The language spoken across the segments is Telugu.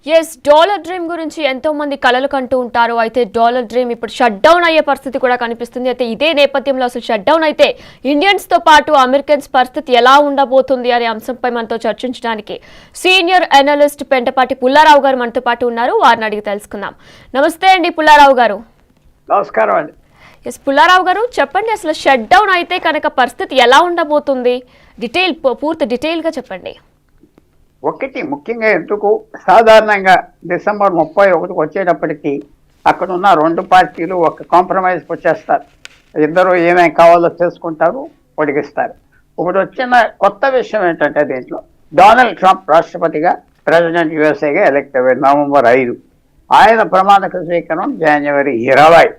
ఎస్, డాలర్ డ్రీమ్ గురించి ఎంతో మంది కలలు కంటూ ఉంటారు. అయితే డాలర్ డ్రీమ్ ఇప్పుడు షట్ డౌన్ అయ్యే పరిస్థితి కూడా కనిపిస్తుంది. అయితే ఇదే నేపథ్యంలో అసలు షట్ డౌన్ అయితే ఇండియన్స్ తో పాటు అమెరికన్స్ పరిస్థితి ఎలా ఉండబోతుంది అనే అంశంపై మనతో చర్చించడానికి సీనియర్ అనలిస్ట్ పెంటపాటి పుల్లారావు గారు మనతో పాటు ఉన్నారు. వారిని అడిగి తెలుసుకుందాం. నమస్తే అండి పుల్లారావు గారు. నమస్కారం అండి. ఎస్ పుల్లారావు గారు, చెప్పండి, అసలు షట్ డౌన్ అయితే కనుక పరిస్థితి ఎలా ఉండబోతుంది? పూర్తి డీటెయిల్ గా చెప్పండి. ఒకటి ముఖ్యంగా ఎందుకు సాధారణంగా డిసెంబర్ 31 వచ్చేటప్పటికి అక్కడ ఉన్న రెండు పార్టీలు ఒక కాంప్రమైజ్కి వచ్చేస్తారు. ఇద్దరు ఏమేం కావాలో చేసుకుంటారు, పొడిగిస్తారు. ఇప్పుడు వచ్చిన కొత్త విషయం ఏంటంటే దీంట్లో డొనాల్డ్ ట్రంప్ రాష్ట్రపతిగా ప్రెసిడెంట్ యుఎస్ఏగా ఎలక్ట్ అయ్యారు నవంబర్ 5. ఆయన ప్రమాణ స్వీకారం జనవరి 20.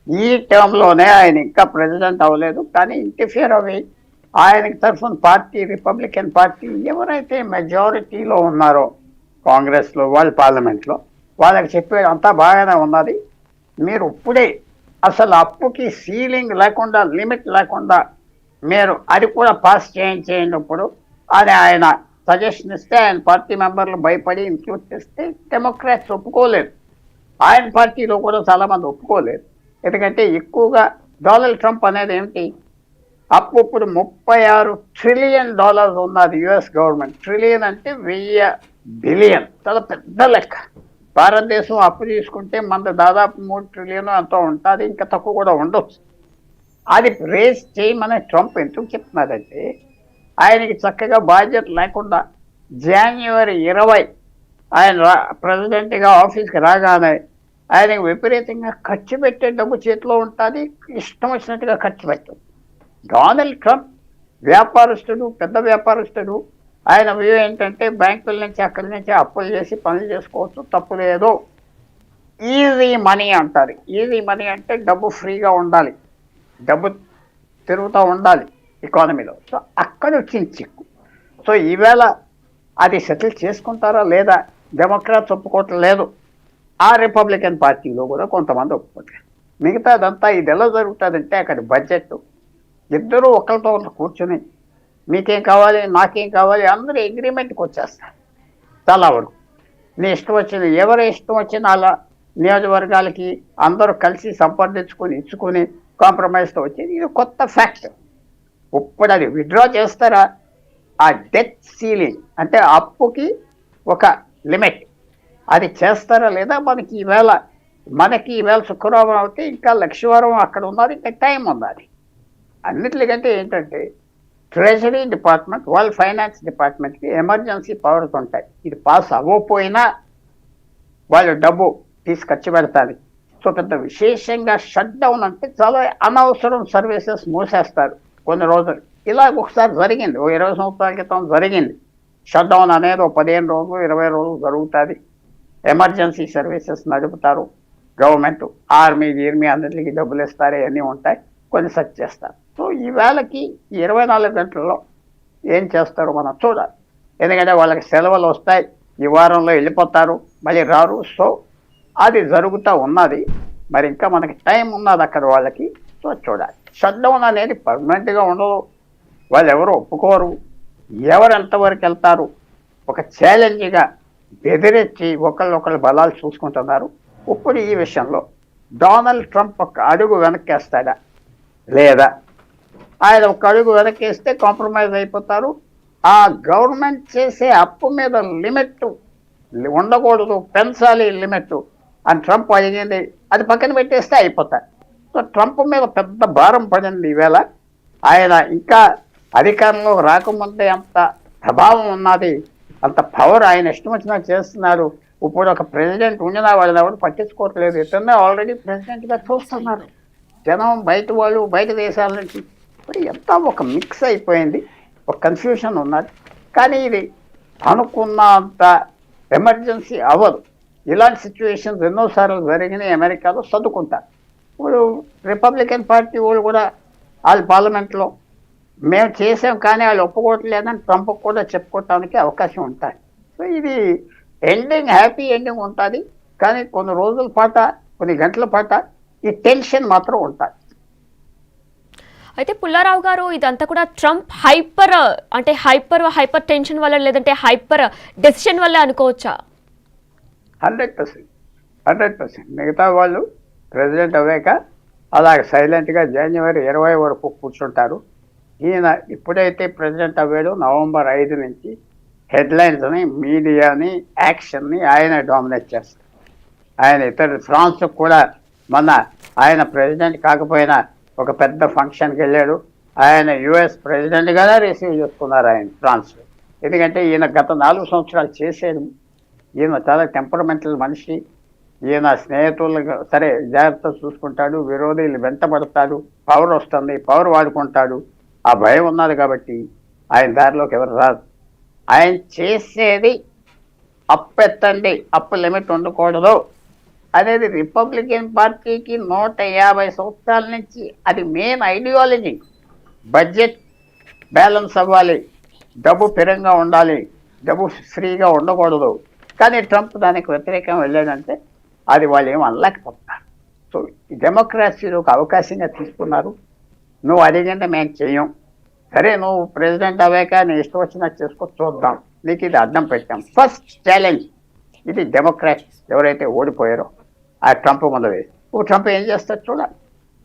ఈ టర్మ్లోనే ఆయన ఇంకా ప్రెసిడెంట్ అవ్వలేదు. కానీ ఇంటర్ఫియర్ అవి ఆయనకి తరఫున పార్టీ రిపబ్లికన్ పార్టీ ఎవరైతే మెజారిటీలో ఉన్నారో కాంగ్రెస్లో వాళ్ళు పార్లమెంట్లో వాళ్ళకి చెప్పేది అంతా బాగానే ఉన్నది. మీరు ఇప్పుడే అసలు అప్పుకి సీలింగ్ లేకుండా లిమిట్ లేకుండా మీరు అది కూడా పాస్ చేయించేటప్పుడు అని ఆయన సజెషన్ ఇస్తే ఆయన పార్టీ మెంబర్లు భయపడి ఇంక్లూడ్ చేస్తే డెమోక్రాట్స్ ఒప్పుకోలేదు. ఆయన పార్టీలో కూడా చాలామంది ఒప్పుకోలేదు. ఎందుకంటే ఎక్కువగా డొనాల్డ్ ట్రంప్ అనేది ఏమిటి, అప్పు ఇప్పుడు $36 ట్రిలియన్ ఉన్నది యుఎస్ గవర్నమెంట్. ట్రిలియన్ అంటే 1000 బిలియన్, చాలా పెద్ద లెక్క. భారతదేశం అప్పు తీసుకుంటే మన దాదాపు 3 ట్రిలియన్ ఎంతో ఉంటుంది, ఇంకా తక్కువ కూడా ఉండొచ్చు. అది రేస్ చేయమని ట్రంప్ ఎందుకు చెప్తున్నారంటే ఆయనకి చక్కగా బాధ్యత లేకుండా జనవరి 20 ఆయన ప్రెసిడెంట్గా ఆఫీస్కి రాగానే ఆయనకు విపరీతంగా ఖర్చు పెట్టే డబ్బు చేతిలో ఉంటుంది, ఇష్టం వచ్చినట్టుగా ఖర్చు పెట్టదు. డొనాల్డ్ ట్రంప్ వ్యాపారస్తుడు, పెద్ద వ్యాపారస్తుడు. ఆయన వ్యూ ఏంటంటే బ్యాంకుల నుంచి అక్కడి నుంచి అప్పులు చేసి పనులు చేసుకోవచ్చు, తప్పు లేదు. ఈజీ మనీ అంటారు. ఈజీ మనీ అంటే డబ్బు ఫ్రీగా ఉండాలి, డబ్బు తిరుగుతూ ఉండాలి ఎకానమీలో. సో అక్కడ వచ్చింది చిక్కు. సో ఈవేళ అది సెటిల్ చేసుకుంటారా లేదా డెమోక్రాట్స్ ఒప్పుకోవటం లేదు. ఆ రిపబ్లికన్ పార్టీలో కూడా కొంతమంది ఒప్పుకుంటారు. మిగతాదంతా ఇది ఎలా జరుగుతుందంటే అక్కడ బడ్జెట్ ఇద్దరూ ఒకరితో ఒకరు కూర్చొని మీకేం కావాలి నాకేం కావాలి అందరూ అగ్రిమెంట్కి వచ్చేస్తారు. చాలా వరకు నీ ఇష్టం వచ్చింది, ఎవరి ఇష్టం వచ్చిన అలా నియోజకవర్గాలకి అందరూ కలిసి సంపాదించుకొని ఇచ్చుకొని కాంప్రమైజ్తో వచ్చేది. ఇది కొత్త ఫ్యాక్ట్. ఇప్పుడు అది విత్డ్రా చేస్తారా, ఆ డెత్ సీలింగ్ అంటే అప్పుకి ఒక లిమిట్ అది చేస్తారా లేదా మనకి ఈవేళ శుక్రవారం అయితే ఇంకా లక్షవారం అక్కడ ఉన్నది, ఇంకా టైం ఉన్నది. అన్నిటికంటే ఏంటంటే ట్రెజరీ డిపార్ట్మెంట్ వాళ్ళ ఫైనాన్స్ డిపార్ట్మెంట్కి ఎమర్జెన్సీ పవర్స్ ఉంటాయి. ఇది పాస్ అవ్వకపోయినా వాళ్ళు డబ్బు తీసి ఖర్చు పెడతారు. సో పెద్ద విశేషంగా షట్ డౌన్ అంటే చాలా అనవసరం సర్వీసెస్ మూసేస్తారు కొన్ని రోజులు. ఇలా ఒకసారి జరిగింది, 20 సంవత్సరాల క్రితం జరిగింది. షట్ డౌన్ అనేది 15 రోజులు 20 రోజులు జరుగుతుంది. ఎమర్జెన్సీ సర్వీసెస్ నడుపుతారు గవర్నమెంట్, ఆర్మీ అన్నింటికి డబ్బులు ఇస్తారు, ఇవన్నీ ఉంటాయి, కొన్ని సెట్ చేస్తారు. సో ఈవేళకి 24 గంటల్లో ఏం చేస్తారో మనం చూడాలి. ఎందుకంటే వాళ్ళకి సెలవులు వస్తాయి, ఈ వారంలో వెళ్ళిపోతారు, మళ్ళీ రారు. సో అది జరుగుతూ ఉన్నది. మరి ఇంకా మనకి టైం ఉన్నది అక్కడ వాళ్ళకి. సో చూడాలి. షట్ డౌన్ అనేది పర్మనెంట్గా ఉండదు, వాళ్ళు ఎవరు ఒప్పుకోరు. ఎవరు ఎంతవరకు వెళ్తారు ఒక ఛాలెంజ్గా బెదిరించి ఒకళ్ళొకళ్ళు బలాలు చూసుకుంటున్నారు. ఇప్పుడు ఈ విషయంలో డొనాల్డ్ ట్రంప్ ఒక అడుగు వెనక్కేస్తాడా లేదా? ఆయన ఒక అడుగు వెనక్కేస్తే కాంప్రమైజ్ అయిపోతారు. ఆ గవర్నమెంట్ చేసే అప్పు మీద లిమిట్ ఉండకూడదు, పెంచాలి లిమిట్ అని ట్రంప్ అడిగింది, అది పక్కన పెట్టేస్తే అయిపోతాయి. సో ట్రంప్ మీద పెద్ద భారం పడింది ఈవేళ. ఆయన ఇంకా అధికారంలో రాకముందే అంత ప్రభావం ఉన్నది, అంత పవర్ ఆయన ఇష్టం వచ్చినా చేస్తున్నారు. ఇప్పుడు ఒక ప్రెసిడెంట్ ఉండినా వాళ్ళని ఎవరు పట్టించుకోవట్లేదు. ఇతనే ఆల్రెడీ ప్రెసిడెంట్గా చూస్తున్నారు. జనం బయట వాళ్ళు బయట దేశాల నుంచి ఇప్పుడు ఎంత ఒక మిక్స్ అయిపోయింది, ఒక కన్ఫ్యూషన్ ఉన్నది. కానీ ఇది అనుకున్నంత ఎమర్జెన్సీ అవ్వదు. ఇలాంటి సిచ్యువేషన్స్ ఎన్నోసార్లు జరిగినాయి అమెరికాలో, చదువుకుంటారు. ఇప్పుడు రిపబ్లికన్ పార్టీ వాళ్ళు కూడా వాళ్ళ పార్లమెంట్లో మేము చేసాం కానీ వాళ్ళు ఒప్పుకోవట్లేదని ట్రంప్ కూడా చెప్పుకోవటానికి అవకాశం ఉంటుంది. సో ఇది ఎండింగ్ హ్యాపీ ఎండింగ్ ఉంటుంది, కానీ కొన్ని రోజుల పాట కొన్ని గంటల పాట ఈ టెన్షన్ మాత్రం ఉంటుంది. అయితే పుల్లారావు గారు, ఇదంతా కూడా ట్రంప్ హైపర్ టెన్షన్ వల్ల లేదంటే హైపర్ డెసిషన్ వల్ల అనుకోవచ్చా? 100%. మిగతా వాళ్ళు ప్రెసిడెంట్ అవ్వాక అలాగ సైలెంట్గా జనవరి 20 వరకు కూర్చుంటారు. ఈయన ఇప్పుడైతే ప్రెసిడెంట్ అవ్వాడు నవంబర్ 5 నుంచి హెడ్లైన్స్ని, మీడియాని, యాక్షన్ని ఆయన డామినేట్ చేస్తారు. ఆయన ఇతర ఫ్రాన్స్ కూడా మొన్న ఆయన ప్రెసిడెంట్ కాకపోయినా ఒక పెద్ద ఫంక్షన్కి వెళ్ళాడు. ఆయన యుఎస్ ప్రెసిడెంట్గానే రిసీవ్ చేసుకున్నారు ఆయన ఫ్రాన్స్లో. ఎందుకంటే ఈయన గత 4 సంవత్సరాలు చేసేది. ఈయన చాలా టెంపరమెంటల్ మనిషి. ఈయన స్నేహితులు సరే జాగ్రత్త చూసుకుంటాడు, విరోధులు వెంటబడతాడు, పవర్ వస్తుంది, పవర్ వాడుకుంటాడు. ఆ భయం ఉన్నది కాబట్టి ఆయన దారిలోకి ఎవరు రాదు. ఆయన చేసేది అప్పెత్తండి, అప్పు లిమిట్ ఉండకూడదు అనేది రిపబ్లికన్ పార్టీకి 150 సంవత్సరాల నుంచి అది మెయిన్ ఐడియాలజీ. బడ్జెట్ బ్యాలెన్స్ అవ్వాలి, డబ్బు స్థిరంగా ఉండాలి, డబ్బు ఫ్రీగా ఉండకూడదు. కానీ ట్రంప్ దానికి వ్యతిరేకంగా వెళ్ళాడంటే అది వాళ్ళు ఏం అనలేకపోతున్నారు. సో ఈ డెమోక్రసీలో ఒక అవకాశంగా తీసుకున్నారు. నువ్వు అడిగింటే మేము చెయ్యం, సరే నువ్వు ప్రెసిడెంట్ అవ్వాక నీ ఇష్టం వచ్చినట్టు చేసుకో, చూద్దాం, నీకు ఇది అడ్డం పెట్టాం. ఫస్ట్ ఛాలెంజ్ ఇది డెమోక్రాట్ ఎవరైతే ఓడిపోయారో ఆ ట్రంప్ ముందు వేసి. ట్రంప్ ఏం చేస్తాడు చూడాలి.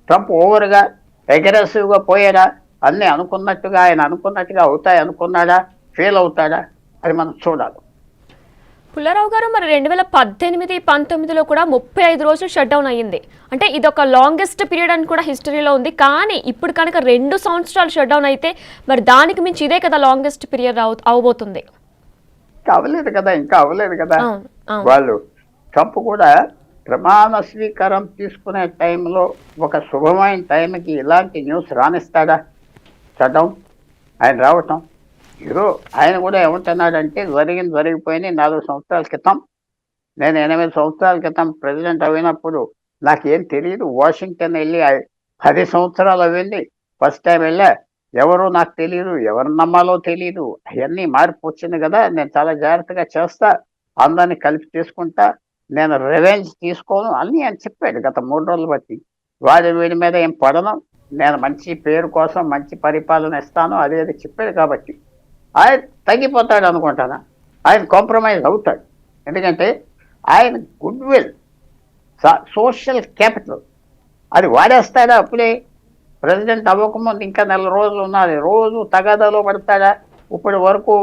ట్రంప్ ఓవర్గా అగ్రెసివ్గా పోయాడా, అన్నీ అనుకున్నట్టుగా ఆయన అనుకున్నట్టుగా అవుతాయి అనుకున్నాడా, ఫెయిల్ అవుతాడా, అది మనం చూడాలి. పుల్లారావు గారు, మరి 2018-19లో కూడా 35 రోజులు షట్ డౌన్ అయ్యింది. అంటే ఇది ఒక లాంగెస్ట్ పీరియడ్ అని కూడా హిస్టరీలో ఉంది. కానీ ఇప్పుడు కనుక 2 సంవత్సరాలు షట్ డౌన్ అయితే మరి దానికి మించి ఇదే కదా లాంగెస్ట్ పీరియడ్ అవబోతుంది. ఇంకా అవ్వలేదు కదా. వాళ్ళు ట్రంప్ కూడా ప్రమాణ స్వీకారం తీసుకునే టైంలో ఒక శుభమైన టైంకి ఇలాంటి న్యూస్ రానిస్తాడా? షట్ డౌన్ ఆయన రావటం ఏదో. ఆయన కూడా ఏమంటున్నాడంటే జరిగిపోయింది 4 సంవత్సరాల క్రితం. నేను 8 సంవత్సరాల క్రితం ప్రెసిడెంట్ అయినప్పుడు నాకేం తెలియదు. వాషింగ్టన్ వెళ్ళి 10 సంవత్సరాలు అవ్వింది. ఫస్ట్ టైం వెళ్ళా, ఎవరో నాకు తెలియదు, ఎవరు నమ్మాలో తెలియదు. అవన్నీ మార్పు వచ్చింది కదా, నేను చాలా జాగ్రత్తగా చేస్తా, అందరినీ కలిపి తీసుకుంటా, నేను రివెంజ్ తీసుకోను అన్నీ అని చెప్పాడు గత 3 రోజులు బట్టి. వీడి మీద ఏం పడను, నేను మంచి పేరు కోసం మంచి పరిపాలన ఇస్తాను అదే చెప్పాడు. కాబట్టి ఆయన తగ్గిపోతాడు అనుకుంటానా? ఆయన కాంప్రమైజ్ అవుతాడు. ఎందుకంటే ఆయన గుడ్ విల్, సోషల్ క్యాపిటల్ అది వాడేస్తాడా? అప్పుడే ప్రెసిడెంట్ అవ్వకముందు ఇంకా 4 రోజులు ఉన్నది, రోజు తగాదాలో పడతాడా? ఇప్పటి వరకు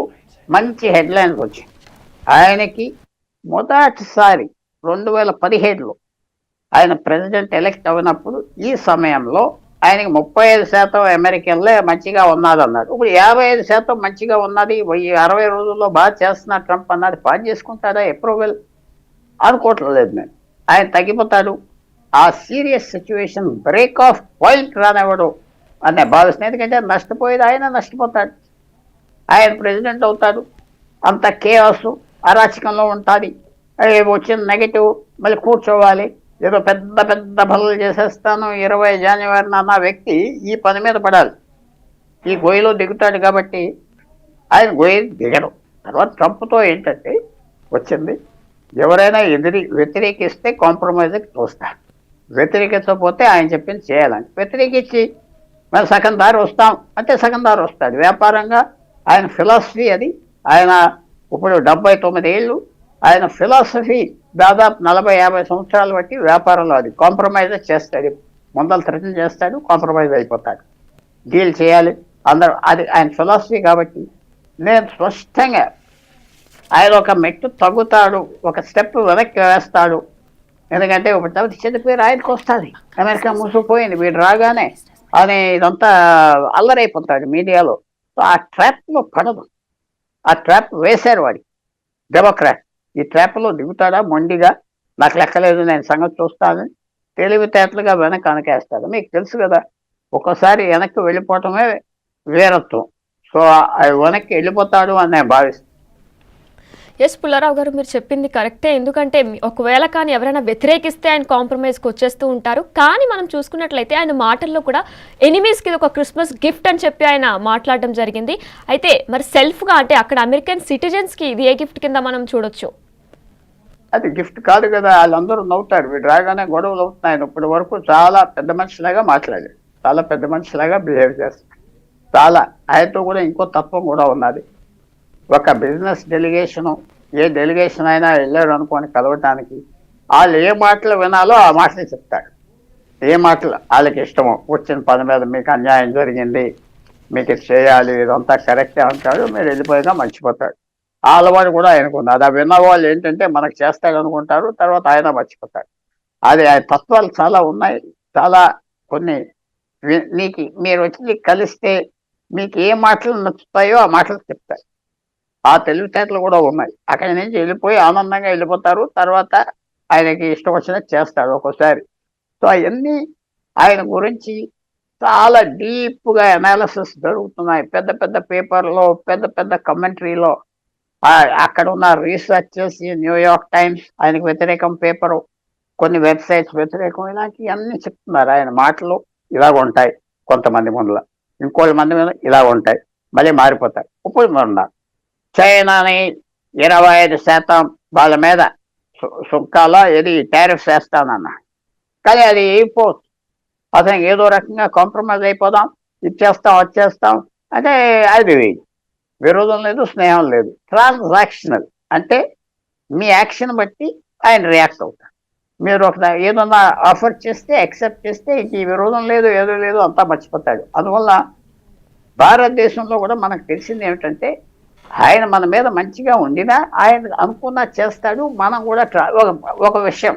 మంచి హెడ్లైన్స్ వచ్చాయి. ఆయనకి మొదటిసారి 2017లో ఆయన ప్రెసిడెంట్ ఎలక్ట్ అయినప్పుడు ఈ సమయంలో ఆయనకి 35% అమెరికన్లే మంచిగా ఉన్నది అన్నాడు. ఇప్పుడు 55% మంచిగా ఉన్నది, 60 రోజుల్లో బాగా చేస్తున్నా ట్రంప్ అన్నది పాస్ చేసుకుంటాడా? అప్రూవల్ అనుకోవట్లేదు నేను. ఆయన తగ్గిపోతాడు. ఆ serious situation break of point రానివ్వడు అనే భావిస్తున్నాను. ఎందుకంటే నష్టపోయేది ఆయన, నష్టపోతాడు. ఆయన ప్రెసిడెంట్ అవుతాడు, అంత కేయాస్ అరాచకంలో ఉంటుంది. వచ్చిన నెగటివ్ మళ్ళీ కూర్చోవాలి, ఏదో పెద్ద పెద్ద పనులు చేసేస్తాను 20 జనవరి అన్న వ్యక్తి ఈ పని మీద పడాలి. ఈ గొయ్యిలో దిగుతాడు కాబట్టి ఆయన గొయ్యి దిగరు. తర్వాత ట్రంప్తో ఏంటంటే వచ్చింది, ఎవరైనా వ్యతిరేకిస్తే కాంప్రమైజ్కి చూస్తారు, వ్యతిరేకించకపోతే ఆయన చెప్పింది చేయాలని. వ్యతిరేకించి మేము సగం దారి వస్తాం అంటే సగం దారి వస్తాడు. వ్యాపారంగా ఆయన ఫిలాసఫీ అది. ఆయన ఇప్పుడు 79 ఏళ్ళు. ఆయన ఫిలాసఫీ దాదాపు 40-50 సంవత్సరాలు బట్టి వ్యాపారంలో అది కాంప్రమైజ్ చేస్తాడు. ముందలు థ్రెటన్ చేస్తాడు, కాంప్రమైజ్ అయిపోతాడు, డీల్ చేయాలి అందరూ. అది ఆయన ఫిలాసఫీ. కాబట్టి నేను స్పష్టంగా ఆయన ఒక మెట్టు తగ్గుతాడు, ఒక స్టెప్ వెనక్కి వేస్తాడు. ఎందుకంటే ఒక తర్వాత చెడ్డ పేరు ఆయనకు వస్తుంది. అమెరికా మూసుకుపోయింది, వీడు రాగానే అని ఇదంతా అల్లరైపోతాడు మీడియాలో. సో ఆ ట్రాప్లో పడదు. ఆ ట్రాప్ వేశారు వాడి డెమోక్రాట్. ఈ ట్రాప్లో దిగుతాడా మొండిగా? నాకు లెక్కలేదు, నేను సంగతి చూస్తాను, తెలివితేటలుగా వెనక్కి వెనకేస్తాడు. మీకు తెలుసు కదా, ఒక్కోసారి వెనక్కి వెళ్ళిపోవటమే వీరత్వం. సో వెనక్కి వెళ్ళిపోతాడు అని నేను భావిస్తాను. ఎస్ పుల్లారావు గారు, మీరు చెప్పింది కరెక్టే. ఎందుకంటే ఒకవేళ కానీ ఎవరైనా వ్యతిరేకిస్తే ఆయన కాంప్రమైజ్కి వచ్చేస్తూ ఉంటారు. కానీ మనం చూసుకున్నట్లయితే ఆయన మాటల్లో కూడా ఎనిమీస్కి ఇది ఒక క్రిస్మస్ గిఫ్ట్ అని చెప్పి ఆయన మాట్లాడడం జరిగింది. అయితే మరి సెల్ఫ్గా అంటే అక్కడ అమెరికన్ సిటిజన్స్కి ఇది ఏ గిఫ్ట్ కింద మనం చూడొచ్చు? అది గిఫ్ట్ కాదు కదా, వాళ్ళందరూ నవ్వుతారు. వీడు రాగానే గొడవలు అవుతున్నాయి. ఇప్పటి వరకు చాలా పెద్ద మనిషిలాగా మాట్లాడాడు, చాలా పెద్ద మనిషిలాగా బిహేవ్ చేస్తాడు. చాలా ఆయనతో కూడా ఇంకో తత్వం కూడా ఉన్నది. ఒక బిజినెస్ డెలిగేషను ఏ డెలిగేషన్ అయినా వెళ్ళాడు అనుకోని కలవటానికి వాళ్ళు ఏ మాటలు వినాలో ఆ మాటలు చెప్తాడు. ఏ మాటలు వాళ్ళకి ఇష్టమో, వచ్చిన పని మీద మీకు అన్యాయం జరిగింది, మీకు ఇది చేయాలి, ఇదంతా కరెక్టే అంటాడు. మీరు వెళ్ళిపోయినా మర్చిపోతాడు. ఆ అలవాటు కూడా ఆయనకు ఉంది. అది విన్న వాళ్ళు ఏంటంటే మనకు చేస్తాడు అనుకుంటారు, తర్వాత ఆయన మర్చిపోతాడు. అది ఆ తత్వాలు చాలా ఉన్నాయి. చాలా కొన్ని మీకు మీరు వచ్చి కలిస్తే మీకు ఏ మాటలు నచ్చుతాయో ఆ మాటలు చెప్తాయి. ఆ తెలివితేటలు కూడా ఉన్నాయి. అక్కడి నుంచి వెళ్ళిపోయి ఆనందంగా వెళ్ళిపోతారు. తర్వాత ఆయనకి ఇష్టం వచ్చినట్టు చేస్తాడు ఒక్కోసారి. సో అవన్నీ ఆయన గురించి చాలా డీప్గా అనాలిసిస్ జరుగుతున్నాయి. పెద్ద పెద్ద పేపర్లో, పెద్ద పెద్ద కమెంటరీలో, అక్కడ ఉన్న రీసెర్చ్ చేసి న్యూయార్క్ టైమ్స్ ఆయనకు వ్యతిరేకం పేపరు, కొన్ని వెబ్సైట్స్ వ్యతిరేకం, ఇలాంటివన్నీ చెప్తున్నారు. ఆయన మాటలు ఇలాగ ఉంటాయి కొంతమంది ముందులో, ఇంకోటి మంది మీద ఇలా ఉంటాయి, మళ్ళీ మారిపోతాయి. ఇప్పుడు ఉన్నారు చైనాని 25% వాళ్ళ మీద సుంకాలో ఏది టారిఫ్స్ వేస్తానన్నా, కానీ అది అయిపోతుంది. అతను ఏదో రకంగా కాంప్రమైజ్ అయిపోదాం, ఇచ్చేస్తాం వచ్చేస్తాం అంటే అది విరోధం లేదు, స్నేహం లేదు, ట్రాన్సాక్షనల్. అంటే మీ యాక్షన్ బట్టి ఆయన రియాక్ట్ అవుతారు. మీరు ఒక ఏదన్నా ఆఫర్ చేస్తే యాక్సెప్ట్ చేస్తే ఈ విరోధం లేదు, ఏదో లేదు, అంతా మర్చిపోతాడు. అందువల్ల భారతదేశంలో కూడా మనకు తెలిసింది ఏమిటంటే ఆయన మన మీద మంచిగా ఉండినా ఆయన అనుకున్నా చేస్తాడు. మనం కూడా ఒక విషయం,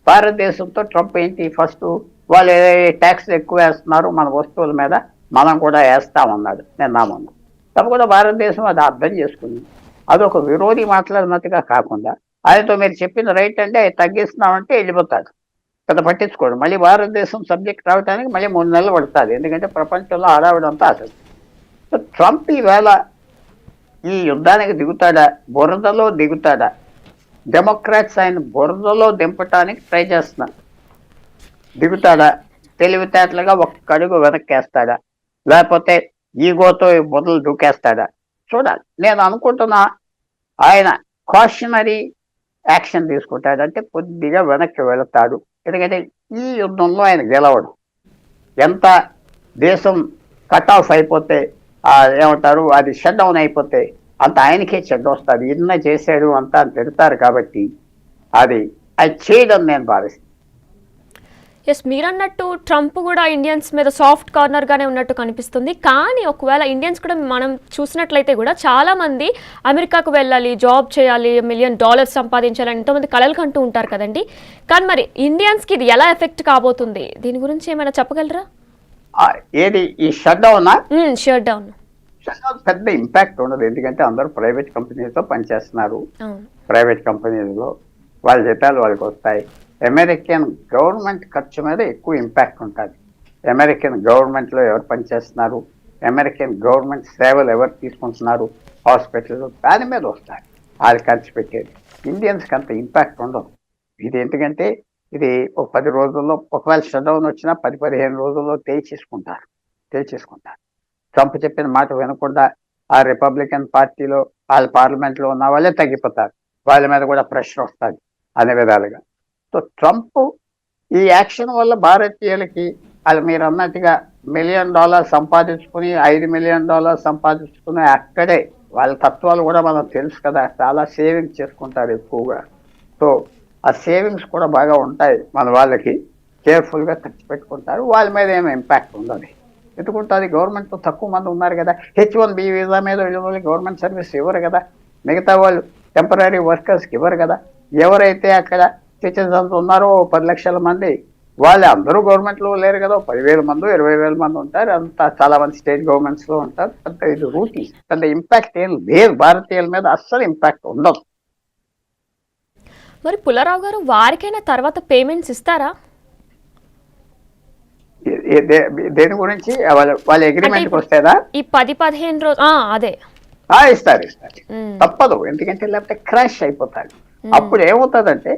భారతదేశంతో ట్రంప్ ఏంటి, ఫస్ట్ వాళ్ళు ట్యాక్స్లు ఎక్కువ వేస్తున్నారు మన వస్తువుల మీద, మనం కూడా వేస్తామన్నాడు నిన్నామన్నా. తప్పకుండా భారతదేశం అది అర్థం చేసుకుంది. అదొక విరోధి మాట్లాడినట్టుగా కాకుండా ఆయనతో మీరు చెప్పింది రైట్ అంటే అది తగ్గిస్తున్నామంటే వెళ్ళిపోతాడు, పెద్ద పట్టించుకోడు. మళ్ళీ భారతదేశం సబ్జెక్ట్ రావడానికి మళ్ళీ 3 నెలలు పడుతుంది, ఎందుకంటే ప్రపంచంలో ఆడావిడంతా అసలు. సో ట్రంప్ ఈవేళ ఈ యుద్ధానికి దిగుతాడా, బురదలో దిగుతాడా? డెమోక్రాట్స్ ఆయన బురదలో దింపటానికి ట్రై చేస్తున్నారు. దిగుతాడా? తెలివితేటలుగా ఒక్క అడుగు వెనక్కేస్తాడా, లేకపోతే ఈగోతో బురదలు దూకేస్తాడా చూడాలి. నేను అనుకుంటున్నా ఆయన కాషనరీ యాక్షన్ తీసుకుంటాడు, అంటే కొద్దిగా వెనక్కి వెళతాడు. ఎందుకంటే ఈ యుద్ధంలో ఆయన గెలవడు. ఎంత దేశం కట్ ఆఫ్ అయిపోతే ఏమంటారు, అది షట్ డౌన్ అయిపోతే అంత ఆయనకే చెడ్డ వస్తుంది. ఇన్న చేశాడు అంతా తిడతారు. కాబట్టి అది చేయడం నేను భావిస్తాను. ఎస్, మీరన్నట్టు ట్రంప్ కూడా ఇండియన్స్ మీద సాఫ్ట్ కార్నర్గానే ఉన్నట్టు కనిపిస్తుంది. కానీ ఒకవేళ ఇండియన్స్ కూడా మనం చూసినట్లయితే కూడా చాలామంది అమెరికాకు వెళ్ళాలి, జాబ్ చేయాలి, $1 మిలియన్ సంపాదించాలని ఎంతోమంది కలలు కంటూ ఉంటారు కదండి. కానీ మరి ఇండియన్స్కి ఇది ఎలా ఎఫెక్ట్ కాబోతుంది, దీని గురించి ఏమైనా చెప్పగలరా? ఏది ఈ షట్ డౌన్? షట్ డౌన్ పెద్ద ఇంపాక్ట్ ఉండదు, ఎందుకంటే అందరూ ప్రైవేట్ కంపెనీలతో పనిచేస్తున్నారు. ప్రైవేట్ కంపెనీలలో వాళ్ళ జీతాలు వాళ్ళకి వస్తాయి. అమెరికన్ గవర్నమెంట్ ఖర్చు మీద ఎక్కువ ఇంపాక్ట్ ఉంటుంది. అమెరికన్ గవర్నమెంట్లో ఎవరు పనిచేస్తున్నారు, అమెరికన్ గవర్నమెంట్ సేవలు ఎవరు తీసుకుంటున్నారు, హాస్పిటల్, దాని మీద వస్తాయి వాళ్ళు ఖర్చు పెట్టేది. ఇండియన్స్కి అంత ఇంపాక్ట్ ఉండదు. ఇది ఎందుకంటే ఇది ఒక 10 రోజుల్లో, ఒకవేళ షట్ డౌన్ వచ్చినా 10-15 రోజుల్లో తేల్చేసుకుంటారు. ట్రంప్ చెప్పిన మాట వినకుండా ఆ రిపబ్లికన్ పార్టీలో వాళ్ళ పార్లమెంట్లో ఉన్న వాళ్ళే తగ్గిపోతారు, వాళ్ళ మీద కూడా ప్రెషర్ వస్తుంది అనే విధాలుగా. సో ట్రంప్ ఈ యాక్షన్ వల్ల భారతీయులకి అది మీరు అన్నట్టుగా $1 మిలియన్ సంపాదించుకుని, $5 మిలియన్ సంపాదించుకుని అక్కడే వాళ్ళ తత్వాలు కూడా మనకు తెలుసు కదా, చాలా సేవింగ్స్ చేసుకుంటారు ఎక్కువగా. సో ఆ సేవింగ్స్ కూడా బాగా ఉంటాయి మన వాళ్ళకి, కేర్ఫుల్గా ఖర్చు పెట్టుకుంటారు. వాళ్ళ మీద ఏమి ఇంపాక్ట్ ఉండదు. ఎందుకుంటుంది, గవర్నమెంట్తో తక్కువ మంది ఉన్నారు కదా. H-1B వీసా మీద వెళ్ళిన గవర్నమెంట్ సర్వీస్ ఇవ్వరు కదా, మిగతా వాళ్ళు టెంపరీ వర్కర్స్కి ఇవ్వరు కదా. ఎవరైతే అక్కడ సిటిజన్స్ ఉన్నారో 10 లక్షల మంది, వాళ్ళు అందరూ గవర్నమెంట్లో లేరు కదా. 10,000 మంది 20,000 మంది ఉంటారు, అంతా చాలా మంది స్టేట్ గవర్నమెంట్స్లో ఉంటారు. పెద్ద ఇది రూటీన్, పెద్ద ఇంపాక్ట్ ఏం లేదు భారతీయుల మీద, అస్సలు ఇంపాక్ట్ ఉండదు. మరి పుల్లారావు గారు, వారికైనా తర్వాత పేమెంట్స్ ఇస్తారా? దేని గురించి? వాళ్ళ అగ్రిమెంట్కి వస్తేదా ఈ 10-15 రోజు? అదే ఇస్తారు. తప్పదు, ఎందుకంటే లేకపోతే క్రాష్ అయిపోతాడు. అప్పుడు ఏమవుతుందంటే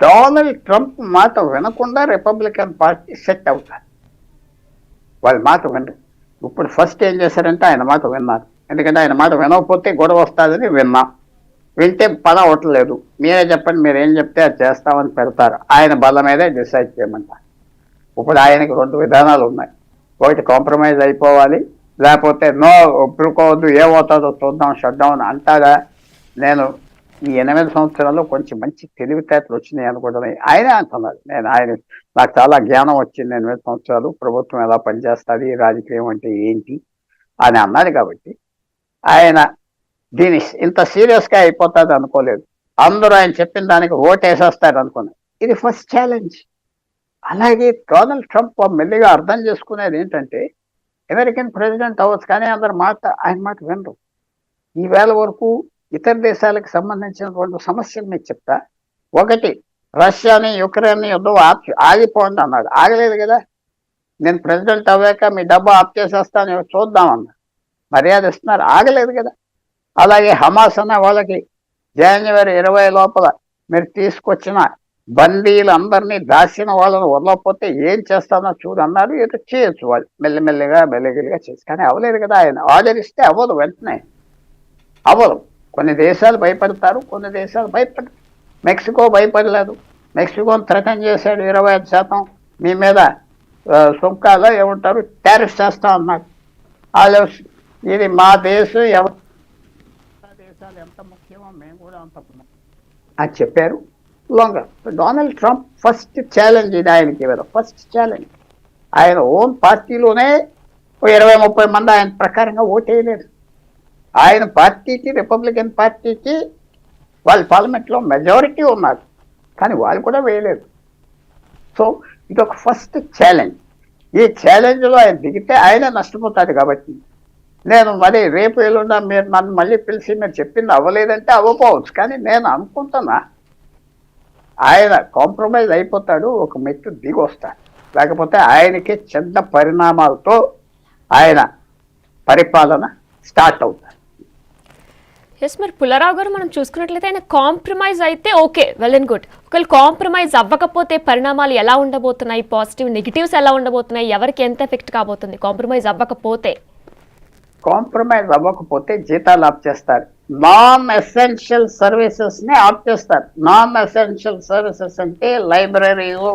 డొనాల్డ్ ట్రంప్ మాట వినకుండా రిపబ్లికన్ పార్టీ సెట్ అవుతారు. వాళ్ళ మాట వినరు. ఇప్పుడు ఫస్ట్ ఏం చేశారంటే ఆయన మాట విన్నారు, ఎందుకంటే ఆయన మాట వినకపోతే గొడవ వస్తుందని విన్నాం. వింటే పని అవ్వట్లేదు, మీరే చెప్పండి, మీరు ఏం చెప్తే అది చేస్తామని పెడతారు. ఆయన బల్ల మీదే డిసైడ్ చేయమంటారు. ఇప్పుడు ఆయనకి 2 విధానాలు ఉన్నాయి. ఒకటి కాంప్రమైజ్ అయిపోవాలి, లేకపోతే నో ఒప్పుకోవద్దు, ఏమవుతుందో చూద్దాం, షట్ డౌన్ అంటారా, నేను ఈ 8 సంవత్సరాల్లో కొంచెం మంచి తెలివితేటలు వచ్చినాయి అనుకుంటున్నాను. ఆయనే అంటున్నాడు, నాకు చాలా జ్ఞానం వచ్చింది 8 సంవత్సరాలు, ప్రభుత్వం ఎలా పనిచేస్తుంది, రాజకీయం అంటే ఏంటి అని అన్నాడు. కాబట్టి ఆయన దీని ఇంత సీరియస్గా అయిపోతుంది అనుకోలేదు. అందరూ ఆయన చెప్పిన దానికి ఓటేసేస్తారు అనుకున్నారు. ఇది ఫస్ట్ ఛాలెంజ్. అలాగే డొనాల్డ్ ట్రంప్ మెల్లిగా అర్థం చేసుకునేది ఏంటంటే, అమెరికన్ ప్రెసిడెంట్ అవ్వచ్చు కానీ ఆయన మాట వినరు. ఈవేళ వరకు ఇతర దేశాలకు సంబంధించినటువంటి సమస్యలు మీకు చెప్తా. ఒకటి, రష్యాని యుక్రెయిన్ యుద్ధం ఆగిపోండి అన్నాడు. ఆగలేదు కదా. నేను ప్రెసిడెంట్ అవ్వాక మీ డబ్బు ఆఫ్ చేసేస్తాను చూద్దామన్నా. మర్యాద ఇస్తున్నారు, ఆగలేదు కదా. అలాగే హమాస్ అన్న వాళ్ళకి జనవరి 20 లోపల మీరు తీసుకొచ్చిన బందీలందరినీ దాచిన వాళ్ళని వదలకపోతే ఏం చేస్తానో చూడన్నారు. ఏదో చేయొచ్చు వాళ్ళు మెల్లిమెల్లిగా చేసి, కానీ అవ్వలేదు కదా. ఆయన ఆర్డర్ ఇస్తే అవ్వదు, వెంటనే అవ్వదు. కొన్ని దేశాలు భయపడతారు, కొన్ని దేశాలు భయపడరు. మెక్సికో భయపడలేదు. మెక్సికోని థ్రెటన్ చేశాడు, 25% మీ మీద సుంకాలు ఏమంటారు టారిఫ్ చేస్తా అన్నాడు. వాళ్ళు ఇది మా దేశం, దేశాలు ఎంత ముఖ్యమో మేము కూడా అంత అని చెప్పారు. Longer Donald Trump first challenge ఇది ఆయనకి. First challenge. ఆయన ఓన్ పార్టీలోనే 20-30 మంది ఆయన ప్రకారంగా ఓటేయలేదు. ఆయన పార్టీకి, రిపబ్లికన్ పార్టీకి వాళ్ళ పార్లమెంట్లో మెజారిటీ ఉన్నారు, కానీ వాళ్ళు కూడా వేయలేదు. సో ఇది ఒక ఫస్ట్ ఛాలెంజ్. ఈ ఛాలెంజ్లో ఆయన దిగితే ఆయనే నష్టపోతాడు. కాబట్టి నేను మరి రేపు ఎల్లుండా మీరు నన్ను మళ్ళీ పిలిచి మీరు చెప్పింది అవ్వలేదంటే అవ్వకపోవచ్చు, కానీ నేను అనుకుంటున్నా ఆయన కాంప్రమైజ్ అయిపోతాడు, ఒక మెట్టు దిగి వస్తాడు. లేకపోతే ఆయనకి చిన్న పరిణామాలతో ఆయన పరిపాలన స్టార్ట్ అవుతాడు. ఎస్, మరి పుల్లారావు గారు మనం చూసుకున్నట్లయితే ఆయన కాంప్రమైజ్ అయితే ఓకే, వెల్ అండ్ గుడ్. ఒకవేళ కాంప్రమైజ్ అవ్వకపోతే పరిణామాలు ఎలా ఉండబోతున్నాయి, పాజిటివ్ నెగిటివ్స్ ఎలా ఉండబోతున్నాయి, ఎవరికి ఎంత ఎఫెక్ట్ కాబోతుంది కాంప్రమైజ్ అవ్వకపోతే? కాంప్రమైజ్ అవ్వకపోతే జీతాలు ఆఫ్ చేస్తారు. నాన్ ఎసెన్షియల్ సర్వీసెస్ ని ఆఫ్ చేస్తారు. నాన్ ఎసెన్షియల్ సర్వీసెస్ అంటే లైబ్రరీలు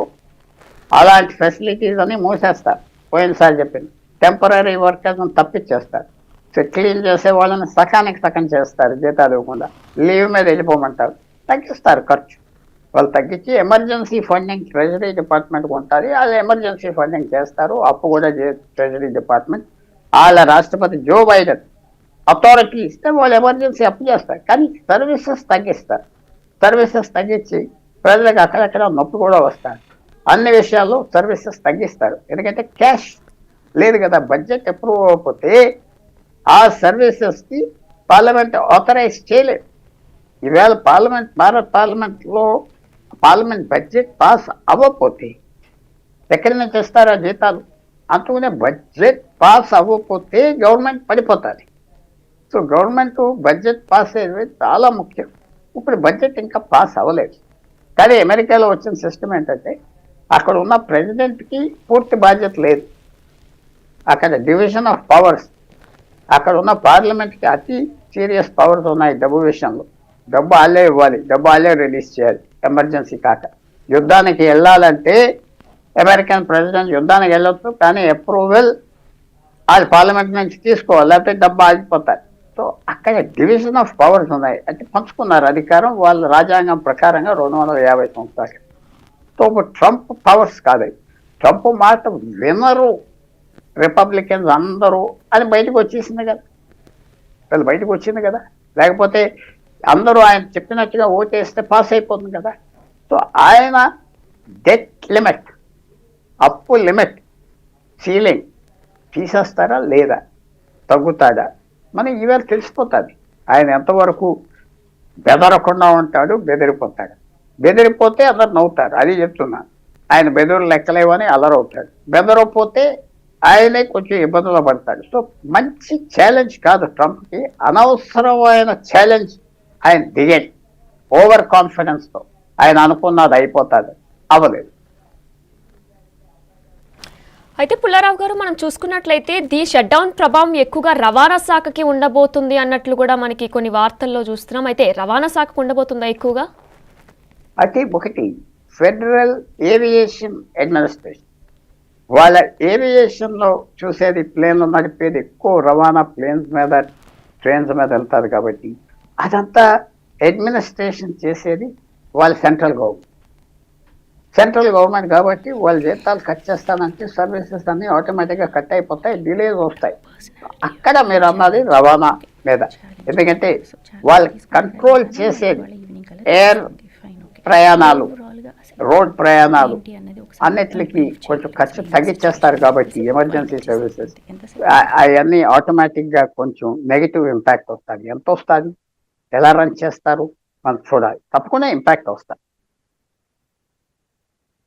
అలాంటి ఫెసిలిటీస్ అని మూసేస్తారు. పోయినసారి చెప్పింది టెంపరీ వర్కర్స్ తప్పించేస్తారు. క్లీన్ చేసే వాళ్ళని సకానికి సగం చేస్తారు, జీతాలు ఇవ్వకుండా. లీవ్ మీద వెళ్ళిపోమంటారు, తగ్గిస్తారు ఖర్చు. వాళ్ళు తగ్గించి ఎమర్జెన్సీ ఫండింగ్ ట్రెజరీ డిపార్ట్మెంట్కి ఉంటుంది, వాళ్ళు ఎమర్జెన్సీ ఫండింగ్ చేస్తారు. అప్పు కూడా ట్రెజరీ డిపార్ట్మెంట్. వాళ్ళ రాష్ట్రపతి జో బైడెన్ అథారిటీ ఇస్తే వాళ్ళు ఎమర్జెన్సీ అప్పు చేస్తారు, కానీ సర్వీసెస్ తగ్గిస్తారు. సర్వీసెస్ తగ్గించి ప్రజలకు అక్కడక్కడ నొప్పి కూడా వస్తారు. అన్ని విషయాల్లో సర్వీసెస్ తగ్గిస్తారు. ఎందుకంటే క్యాష్ లేదు కదా. బడ్జెట్ అప్రూవ్ అవ్వకపోతే ఆ సర్వీసెస్కి పార్లమెంట్ ఆథరైజ్ చేయలేదు. ఈవేళ భారత పార్లమెంట్లో పార్లమెంట్ బడ్జెట్ పాస్ అవ్వకపోతే ఎక్కడి నుంచి ఇస్తారా జీతాలు? అందుకనే బడ్జెట్ పాస్ అవ్వకపోతే గవర్నమెంట్ పడిపోతుంది. సో గవర్నమెంట్ బడ్జెట్ పాస్ అయ్యేది చాలా ముఖ్యం. ఇప్పుడు బడ్జెట్ ఇంకా పాస్ అవ్వలేదు. కానీ అమెరికాలో వచ్చిన సిస్టమ్ ఏంటంటే, అక్కడ ఉన్న ప్రెసిడెంట్కి పూర్తి బాధ్యత లేదు. అక్కడ డివిజన్ ఆఫ్ పవర్స్. అక్కడ ఉన్న పార్లమెంట్కి అతి సీరియస్ పవర్స్ ఉన్నాయి డబ్బు విషయంలో. డబ్బు వాళ్ళే ఇవ్వాలి, డబ్బు వాళ్ళే రిలీజ్ చేయాలి. ఎమర్జెన్సీ కాక యుద్ధానికి వెళ్ళాలంటే అమెరికన్ ప్రెసిడెంట్ యుద్ధానికి వెళ్ళొచ్చు, కానీ అప్రూవల్ వాళ్ళు పార్లమెంట్ నుంచి తీసుకోవాలి, లేకపోతే డబ్బు ఆగిపోతారు. సో అక్కడ డివిజన్ ఆఫ్ పవర్స్ ఉన్నాయి, అంటే పంచుకున్నారు అధికారం వాళ్ళ రాజ్యాంగం ప్రకారంగా 250 సంవత్సరాలు. సో ఇప్పుడు ట్రంప్ పవర్స్ కాదు. ట్రంప్ మాట వినరు రిపబ్లికన్స్ అందరూ అని బయటకు వచ్చేసింది కదా. వీళ్ళు బయటకు వచ్చింది కదా. లేకపోతే అందరూ ఆయన చెప్పినట్టుగా ఓటేస్తే పాస్ అయిపోతుంది కదా. సో ఆయన డెట్ లిమిట్, అప్పు లిమిట్, సీలింగ్ తీసేస్తారా లేదా, తగ్గుతాడా మనకి ఈవేళ తెలిసిపోతుంది. ఆయన ఎంతవరకు బెదరకుండా ఉంటాడు, బెదిరిపోతాడు. బెదిరిపోతే అందరు నవ్వుతారు, అది చెప్తున్నాను. ఆయన బెదరు లెక్కలేవని అలరవుతాడు. బెదరపోతే ఆయనే కొంచెం ఇబ్బందులు పడతాడు. సో మంచి ఛాలెంజ్ కాదు ట్రంప్కి, అనవసరమైన ఛాలెంజ్ ఆయన దిగండి. ఓవర్ కాన్ఫిడెన్స్తో ఆయన అనుకున్నది అయిపోతుంది, అవ్వలేదు. అయితే పుల్లారావు గారు మనం చూసుకున్నట్లయితే ది షట్ డౌన్ ప్రభావం ఎక్కువగా రవాణా శాఖకి ఉండబోతుంది అన్నట్లు కూడా మనకి కొన్ని వార్తల్లో చూస్తున్నాం. అయితే రవాణా శాఖకు ఉండబోతుందా ఎక్కువగా? అయితే ఒకటి, ఫెడరల్ ఏవియేషన్ అడ్మినిస్ట్రేషన్ వాళ్ళ ఏవియేషన్లో చూసేది ప్లేన్లు నడిపేది ఎక్కువ రవాణా ప్లేన్స్ మీద, ట్రైన్స్ మీద వెళ్తారు. కాబట్టి అదంతా అడ్మినిస్ట్రేషన్ చేసేది వాళ్ళ సెంట్రల్ గవర్నమెంట్ కాబట్టి వాళ్ళ జీతాలు కట్ చేస్తానంటే సర్వీసెస్ అన్ని ఆటోమేటిక్గా కట్ అయిపోతాయి, డిలేస్ వస్తాయి. అక్కడ మీరు అన్నది రవాణా మీద, ఎందుకంటే వాళ్ళు కంట్రోల్ చేసేది ఎయిర్ ప్రయాణాలు, రోడ్ ప్రయాణాలు అన్నిటికి కొంచెం ఖర్చు తగ్గించేస్తారు కాబట్టి ఎమర్జెన్సీ సర్వీసెస్ అవన్నీ ఆటోమేటిక్గా కొంచెం నెగిటివ్ ఇంపాక్ట్ వస్తుంది. ఎంత వస్తుంది, ఎలా రన్ చేస్తారు మనం చూడాలి, తప్పకుండా ఇంపాక్ట్ వస్తుంది.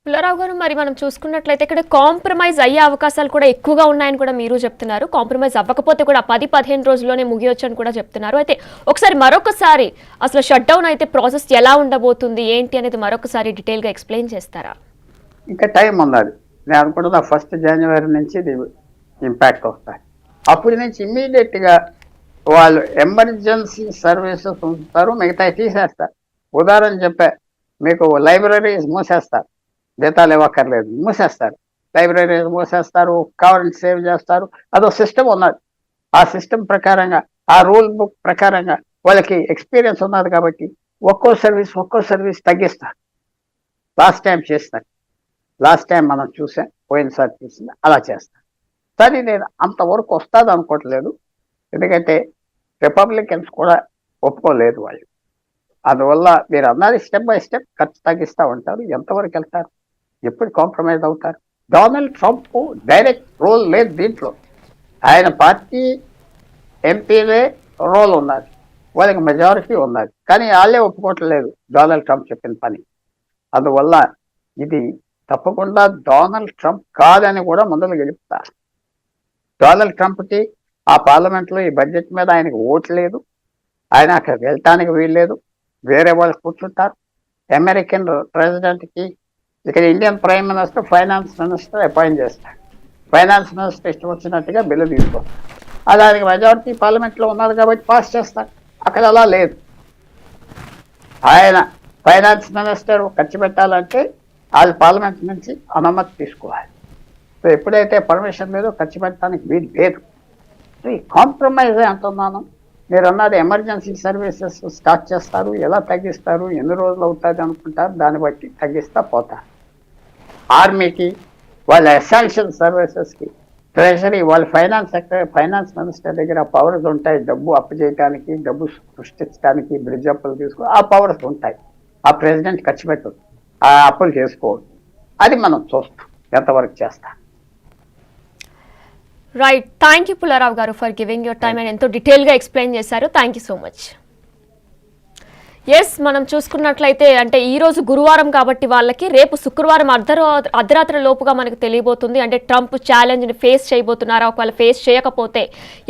పుల్లారావు గారు, మరి మనం చూసుకున్నట్లయితే ఇక్కడ కాంప్రమైజ్ అయ్యే అవకాశాలు కూడా ఎక్కువగా ఉన్నాయని కూడా మీరు చెప్తున్నారు. కాంప్రమైజ్ అవ్వకపోతే కూడా 10-15 రోజుల్లోనే ముగియొచ్చు అని కూడా చెప్తున్నారు. అయితే ఒకసారి మరొకసారి అసలు షట్ డౌన్ అయితే ప్రాసెస్ ఎలా ఉండబోతుంది ఏంటి అనేది మరొకసారి డీటెయిల్గా ఎక్స్ప్లెయిన్ చేస్తారా? ఇంకా టైం ఉన్నది. నేను అనుకుంటున్నా 1 జనవరి నుంచి ఇది ఇంపాక్ట్ వస్తాయి. అప్పటి నుంచి ఇమ్మీడియట్గా వాళ్ళు ఎమర్జెన్సీ సర్వీసెస్ ఉంచుతారు, మిగతా తీసేస్తారు. ఉదాహరణ చెప్పే, మీకు లైబ్రరీస్ మూసేస్తారు, జీతాలు ఇవ్వక్కర్లేదు, మూసేస్తారు. లైబ్రరీస్ మూసేస్తారు, కరెంట్ సేవ్ చేస్తారు. అదో సిస్టమ్ ఉన్నది. ఆ సిస్టమ్ ప్రకారంగా, ఆ రూల్ బుక్ ప్రకారంగా వాళ్ళకి ఎక్స్పీరియన్స్ ఉన్నది కాబట్టి ఒక్కో సర్వీస్ తగ్గిస్తారు. లాస్ట్ టైం మనం చూసాం, పోయినసారి చూసింది అలా చేస్తాం. కానీ నేను అంతవరకు వస్తుంది అనుకోవట్లేదు, ఎందుకంటే రిపబ్లికన్స్ కూడా ఒప్పుకోలేదు వాళ్ళు. అందువల్ల మీరు అన్నది స్టెప్ బై స్టెప్ ఖర్చు తగ్గిస్తూ ఉంటారు. ఎంతవరకు వెళ్తారు, ఎప్పుడు కాంప్రమైజ్ అవుతారు? డొనాల్డ్ ట్రంప్ డైరెక్ట్ రోల్ లేదు దీంట్లో. ఆయన పార్టీ ఎంపీలే రోల్ ఉన్నది, వాళ్ళకి మెజారిటీ ఉన్నది, కానీ వాళ్ళే ఒప్పుకోవట్లేదు డొనాల్డ్ ట్రంప్ చెప్పిన పని. అందువల్ల ఇది తప్పకుండా డొనాల్డ్ ట్రంప్ కాదని కూడా ముందలు గెలుపుతారు. డొనాల్డ్ ట్రంప్కి ఆ పార్లమెంట్లో ఈ బడ్జెట్ మీద ఆయనకు ఓటు లేదు, ఆయన అక్కడ వెళ్ళటానికి వీల్లేదు, వేరే వాళ్ళు కూర్చుంటారు. అమెరికన్ ప్రెసిడెంట్కి ఇక్కడ Indian prime minister, finance minister appoint చేస్తారు. ఫైనాన్స్ మినిస్టర్ ఇష్టం వచ్చినట్టుగా బిల్లు తీసుకొస్తారు. దానికి మెజారిటీ పార్లమెంట్లో ఉన్నది కాబట్టి పాస్ చేస్తారు. అక్కడ అలా లేదు. ఆయన ఫైనాన్స్ మినిస్టర్ ఖర్చు పెట్టాలంటే వాళ్ళు పార్లమెంట్ నుంచి అనుమతి తీసుకోవాలి. సో ఎప్పుడైతే పర్మిషన్ లేదో ఖర్చు పెట్టడానికి వీలు లేదు. సో ఈ కాంప్రమైజ్ అంటున్నాను. మీరు అన్నది ఎమర్జెన్సీ సర్వీసెస్ స్టార్ట్ చేస్తారు, ఎలా తగ్గిస్తారు, ఎన్ని రోజులు అవుతుంది అనుకుంటారు, దాన్ని బట్టి తగ్గిస్తా పోతారు. ఆర్మీకి, వాళ్ళ ఎసెన్షియల్ సర్వీసెస్కి, ట్రెజరీ, వాళ్ళ ఫైనాన్స్ మినిస్టర్ దగ్గర పవర్స్ ఉంటాయి. డబ్బు అప్పు చేయడానికి, డబ్బు సృష్టించడానికి, బ్రిడ్జ్ అప్పులు తీసుకో ఆ పవర్స్ ఉంటాయి. ఆ ప్రెసిడెంట్ ఖర్చు పెట్టదు, ఆ అప్పులు చేసుకోవద్దు. అది మనం చూస్తాం ఎంతవరకు చేస్తాం. రైట్, థ్యాంక్ యూ పుల్లారావు గారు for giving your time and ఎంతో డీటెయిల్గా ఎక్స్ప్లెయిన్ చేశారు. Thank you so much. Yes, మనం చూసుకున్నట్లయితే అంటే ఈ రోజు గురువారం కాబట్టి వాళ్ళకి రేపు శుక్రవారం అర్ధరాత్రి లోపుగా మనకు తెలియబోతుంది. అంటే ట్రంప్ ఛాలెంజ్ని ఫేస్ చేయబోతున్నారా, ఒకవేళ ఫేస్ చేయకపోతే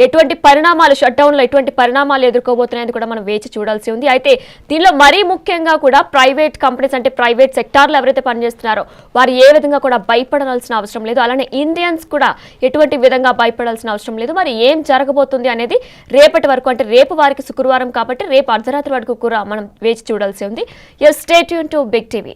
ఎటువంటి పరిణామాలు, షట్డౌన్లో ఎటువంటి పరిణామాలు ఎదుర్కోబోతున్నాయని కూడా మనం వేచి చూడాల్సి ఉంది. అయితే దీనిలో మరీ ముఖ్యంగా కూడా ప్రైవేట్ కంపెనీస్, అంటే ప్రైవేట్ సెక్టార్లు ఎవరైతే పనిచేస్తున్నారో వారు ఏ విధంగా కూడా భయపడాల్సిన అవసరం లేదు. అలానే ఇండియన్స్ కూడా ఎటువంటి విధంగా భయపడాల్సిన అవసరం లేదు. మరి ఏం జరగబోతుంది అనేది రేపటి వరకు, అంటే రేపు వారికి శుక్రవారం కాబట్టి రేపు అర్ధరాత్రి వరకు కూడా మనం వేచి చూడాల్సి ఉంది. Stay tune to Big TV.